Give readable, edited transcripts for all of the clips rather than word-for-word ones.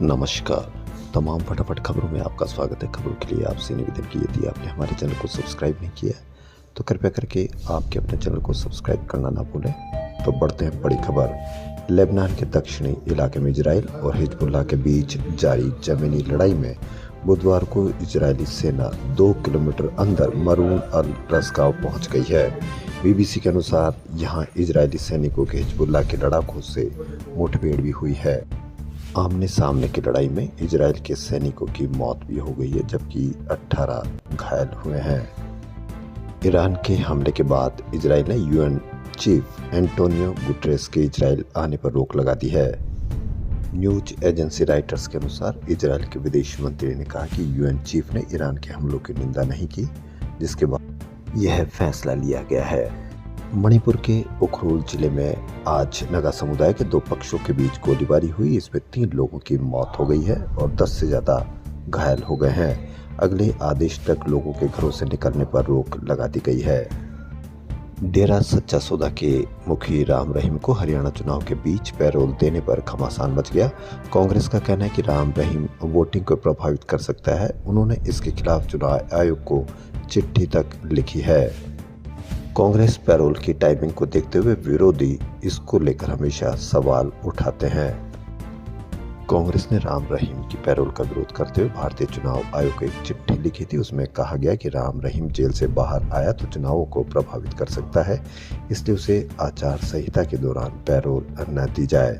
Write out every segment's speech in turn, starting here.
नमस्कार। तमाम फटाफट खबरों में आपका स्वागत है। खबरों के लिए आपसे निवेदन की यदि आपने हमारे चैनल को सब्सक्राइब नहीं किया है तो कृपया करके आपके अपने चैनल को सब्सक्राइब करना ना भूलें। तो बढ़ते हैं बड़ी खबर। लेबनान के दक्षिणी इलाके में इजराइल और हिजबुल्लाह के बीच जारी जमीनी लड़ाई में बुधवार को इजरायली सेना 2 किलोमीटर अंदर मरून अल रस्काव पहुंच गई है। बीबीसी के अनुसार यहां इजरायली सैनिकों के हिजबुल्लाह के लड़ाकों से मुठभेड़ भी हुई है। आमने सामने की लड़ाई में इजराइल के सैनिकों की मौत भी हो गई है, जबकि 18 घायल हुए हैं। ईरान के हमले के बाद इजराइल ने यूएन चीफ एंटोनियो गुटेरेस के इजराइल आने पर रोक लगा दी है। न्यूज एजेंसी रॉयटर्स के अनुसार इजराइल के विदेश मंत्री ने कहा कि यूएन चीफ ने ईरान के हमलों की निंदा नहीं की, जिसके बाद यह फैसला लिया गया है। मणिपुर के उखरुल जिले में आज नगा समुदाय के 2 पक्षों के बीच गोलीबारी हुई। इसमें 3 लोगों की मौत हो गई है और 10 से ज्यादा घायल हो गए हैं। अगले आदेश तक लोगों के घरों से निकलने पर रोक लगा दी गई है। डेरा सच्चा सौदा के मुखी राम रहीम को हरियाणा चुनाव के बीच पैरोल देने पर घमासान मच गया। कांग्रेस का कहना है कि राम रहीम वोटिंग को प्रभावित कर सकता है। उन्होंने इसके खिलाफ चुनाव आयोग को चिट्ठी तक लिखी है। कांग्रेस पैरोल की टाइमिंग को देखते हुए विरोधी इसको लेकर हमेशा सवाल उठाते हैं। कांग्रेस ने राम रहीम की पैरोल का विरोध करते हुए भारतीय चुनाव आयोग को एक चिट्ठी लिखी थी। उसमें कहा गया कि राम रहीम जेल से बाहर आया तो चुनावों को प्रभावित कर सकता है, इसलिए उसे आचार संहिता के दौरान पैरोल न दी जाए।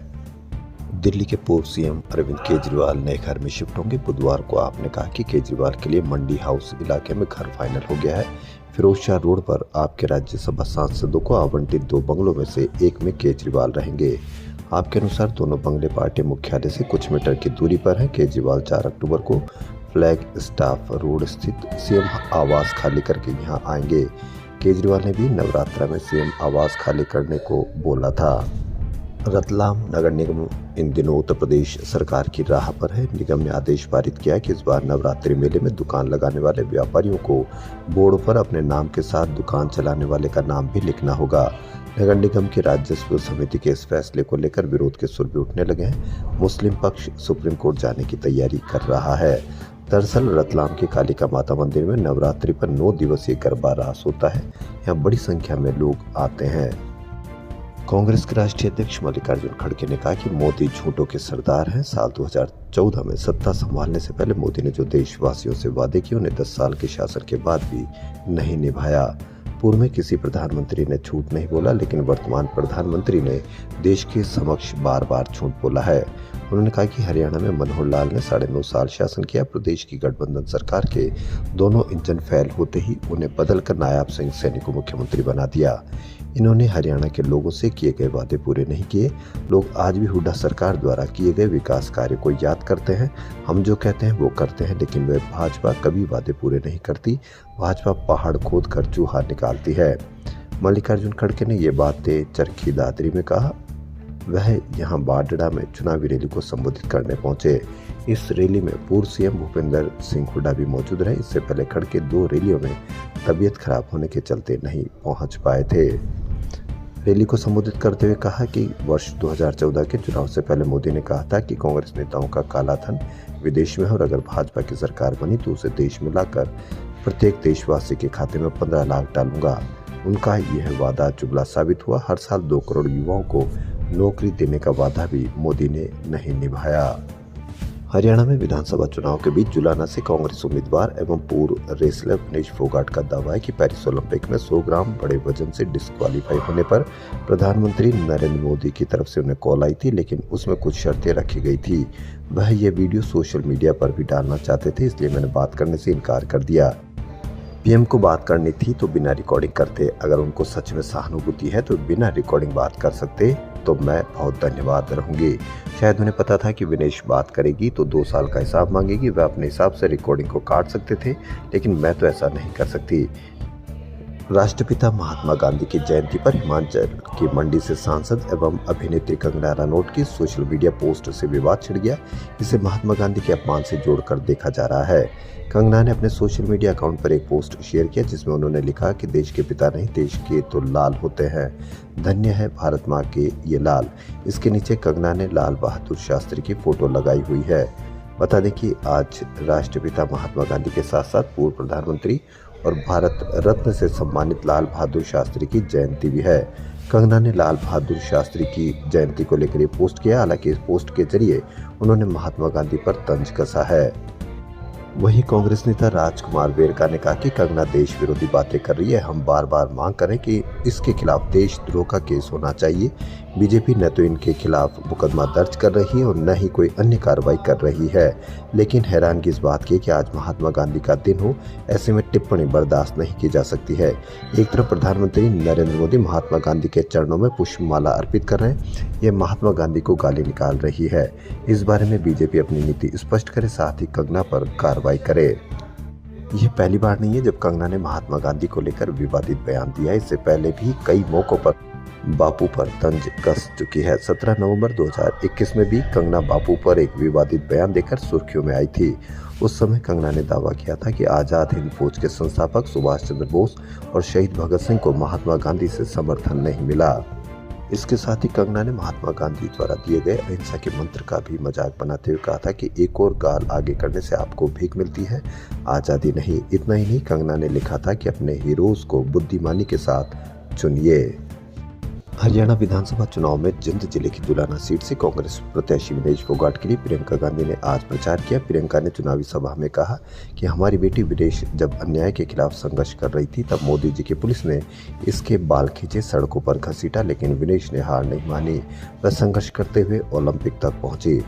दिल्ली के पूर्व सीएम अरविंद केजरीवाल नए घर में शिफ्ट होंगे। बुधवार को आपने कहा कि केजरीवाल के लिए मंडी हाउस इलाके में घर फाइनल हो गया है। फिरोजशाह रोड पर आपके राज्यसभा सांसदों को आवंटित 2 बंगलों में से एक में केजरीवाल रहेंगे। आपके अनुसार दोनों बंगले पार्टी मुख्यालय से कुछ मीटर की दूरी पर हैं। केजरीवाल 4 अक्टूबर को फ्लैग स्टाफ रोड स्थित सीएम आवास खाली करके यहां आएंगे। केजरीवाल ने भी नवरात्रा में सीएम आवास खाली करने को बोला था। रतलाम नगर निगम इन दिनों उत्तर प्रदेश सरकार की राह पर है। निगम ने आदेश पारित किया कि इस बार नवरात्रि मेले में दुकान लगाने वाले व्यापारियों को बोर्ड पर अपने नाम के साथ दुकान चलाने वाले का नाम भी लिखना होगा। नगर निगम की राजस्व समिति के इस फैसले को लेकर विरोध के सुर भी उठने लगे हैं। मुस्लिम पक्ष सुप्रीम कोर्ट जाने की तैयारी कर रहा है। दरअसल रतलाम के कालिका माता मंदिर में नवरात्रि पर 9 दिवसीय गरबा रास होता है। यहाँ बड़ी संख्या में लोग आते हैं। कांग्रेस के राष्ट्रीय अध्यक्ष मल्लिकार्जुन खड़गे ने कहा कि मोदी झूठों के सरदार हैं। साल 2014 में सत्ता संभालने से पहले मोदी ने जो देशवासियों से वादे किए उन्हें 10 साल के शासन के बाद भी नहीं निभाया। पूर्व में किसी प्रधानमंत्री ने झूठ नहीं बोला, लेकिन वर्तमान प्रधानमंत्री ने देश के समक्ष बार बार झूठ बोला है। उन्होंने कहा कि हरियाणा में मनोहर लाल ने 9.5 साल शासन किया। प्रदेश की गठबंधन सरकार के दोनों इंजन फेल होते ही उन्हें बदलकर नायाब सिंह सैनी को मुख्यमंत्री बना दिया। इन्होंने हरियाणा के लोगों से किए गए वादे पूरे नहीं किए। लोग आज भी हुड्डा सरकार द्वारा किए गए विकास कार्य को याद करते हैं। हम जो कहते हैं वो करते हैं, लेकिन वे भाजपा कभी वादे पूरे नहीं करती। भाजपा पहाड़ खोद कर चूहा निकालती है। मल्लिकार्जुन खड़गे ने ये बातें चरखी दादरी में कहा। वह यहां बाडड़ा में चुनावी रैली को संबोधित करने पहुंचे। इस रैली में पूर्व सीएम भूपेंद्र सिंह हुड्डा भी मौजूद रहे। इससे पहले खड़गे 2 रैलियों में तबीयत खराब होने के चलते नहीं पहुंच पाए थे। रैली को संबोधित करते हुए कहा कि वर्ष 2014 के चुनाव से पहले मोदी ने कहा था कि कांग्रेस नेताओं का काला धन विदेश में है और अगर भाजपा की सरकार बनी तो उसे देश में लाकर प्रत्येक देशवासी के खाते में 15 लाख डालूंगा। उनका यह वादा चुगला साबित हुआ। हर साल 2 करोड़ युवाओं को नौकरी देने का वादा भी मोदी ने नहीं निभाया। हरियाणा में विधानसभा चुनाव के बीच जुलाना से कांग्रेस उम्मीदवार एवं पूर्व रेसलर विनेश फोगाट का दावा है कि पेरिस ओलंपिक में 100 ग्राम बड़े वजन से डिस्क्वालीफाई होने पर प्रधानमंत्री नरेंद्र मोदी की तरफ से उन्हें कॉल आई थी, लेकिन उसमें कुछ शर्तें रखी गई थी। वह यह वीडियो सोशल मीडिया पर भी डालना चाहते थे, इसलिए मैंने बात करने से इनकार कर दिया। पीएम को बात करनी थी तो बिना रिकॉर्डिंग करते। अगर उनको सच में सहानुभूति है तो बिना रिकॉर्डिंग बात कर सकते, तो मैं बहुत धन्यवाद रहूंगी। शायद उन्हें पता था कि विनेश बात करेगी तो 2 साल का हिसाब मांगेगी। वह अपने हिसाब से रिकॉर्डिंग को काट सकते थे, लेकिन मैं तो ऐसा नहीं कर सकती। राष्ट्रपिता महात्मा गांधी की जयंती पर हिमाचल की मंडी से सांसद एवं अभिनेत्री कंगना रनौत की सोशल मीडिया पोस्ट से विवाद छिड़ गया। इसे महात्मा गांधी के अपमान से जोड़कर देखा जा रहा है। कंगना ने अपने सोशल मीडिया अकाउंट पर एक पोस्ट शेयर किया जिसमें उन्होंने लिखा कि देश के पिता नहीं, देश के तो लाल होते हैं। धन्य है भारत माँ के ये लाल। इसके नीचे कंगना ने लाल बहादुर शास्त्री की फोटो लगाई हुई है। बता दें कि आज राष्ट्रपिता महात्मा गांधी के साथ साथ पूर्व प्रधानमंत्री और भारत रत्न से सम्मानित लाल बहादुर शास्त्री की जयंती भी है। कंगना ने लाल बहादुर शास्त्री की जयंती को लेकर ये पोस्ट किया। हालांकि इस पोस्ट के जरिए उन्होंने महात्मा गांधी पर तंज कसा है। वहीं कांग्रेस नेता राजकुमार वेरका ने कहा कि कंगना देश विरोधी बातें कर रही है। हम बार बार मांग करें कि इसके खिलाफ देशद्रोह का केस होना चाहिए। बीजेपी न तो इनके खिलाफ मुकदमा दर्ज कर रही है और न ही कोई अन्य कार्रवाई कर रही है। लेकिन हैरानगी इस बात की कि आज महात्मा गांधी का दिन हो, ऐसे में टिप्पणी बर्दाश्त नहीं की जा सकती है। एक तरफ प्रधानमंत्री नरेंद्र मोदी महात्मा गांधी के चरणों में पुष्पमाला अर्पित कर रहे हैं, ये महात्मा गांधी को गाली निकाल रही है। इस बारे में बीजेपी अपनी नीति स्पष्ट करे, साथ ही कंगना पर कार्रवाई करे। यह पहली बार नहीं है जब कंगना ने महात्मा गांधी को लेकर विवादित बयान दिया। इससे पहले भी कई मौकों पर बापू पर तंज कस चुकी है। 17 नवंबर 2021 में भी कंगना बापू पर एक विवादित बयान देकर सुर्खियों में आई थी। उस समय कंगना ने दावा किया था कि आजाद हिंद फौज के संस्थापक सुभाष चंद्र बोस और शहीद भगत सिंह को महात्मा गांधी से समर्थन नहीं मिला। इसके साथ ही कंगना ने महात्मा गांधी द्वारा दिए गए अहिंसा के मंत्र का भी मजाक बनाते हुए कहा था कि एक और गाल आगे करने से आपको भीख मिलती है, आज़ादी नहीं। इतना ही नहीं, कंगना ने लिखा था कि अपने हीरोज को बुद्धिमानी के साथ चुनिए। हरियाणा विधानसभा चुनाव में जिंद जिले की दुलाना सीट से कांग्रेस प्रत्याशी विनेश फोगाट के लिए प्रियंका गांधी ने आज प्रचार किया। प्रियंका ने चुनावी सभा में कहा कि हमारी बेटी विनेश जब अन्याय के खिलाफ संघर्ष कर रही थी तब मोदी जी की पुलिस ने इसके बाल खींचे, सड़कों पर घसीटा, लेकिन विनेश ने हार नहीं मानी। वह संघर्ष करते हुए ओलंपिक तक पहुंची।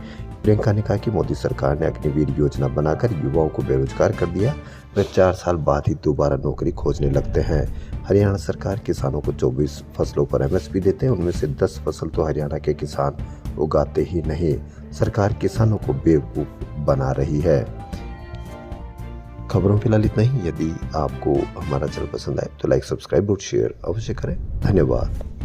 प्रियंका ने कहा कि मोदी सरकार ने अग्निवीर योजना बनाकर युवाओं को बेरोजगार कर दिया। वे 4 साल बाद ही दोबारा नौकरी खोजने लगते हैं। हरियाणा सरकार किसानों को 24 फसलों पर MSP देते हैं, उनमें से 10 फसल तो हरियाणा के किसान उगाते ही नहीं। सरकार किसानों को बेवकूफ बना रही है। खबरों फिलहाल इतना ही। यदि आपको हमारा चैनल पसंद आए तो लाइक, सब्सक्राइब और शेयर अवश्य करें। धन्यवाद।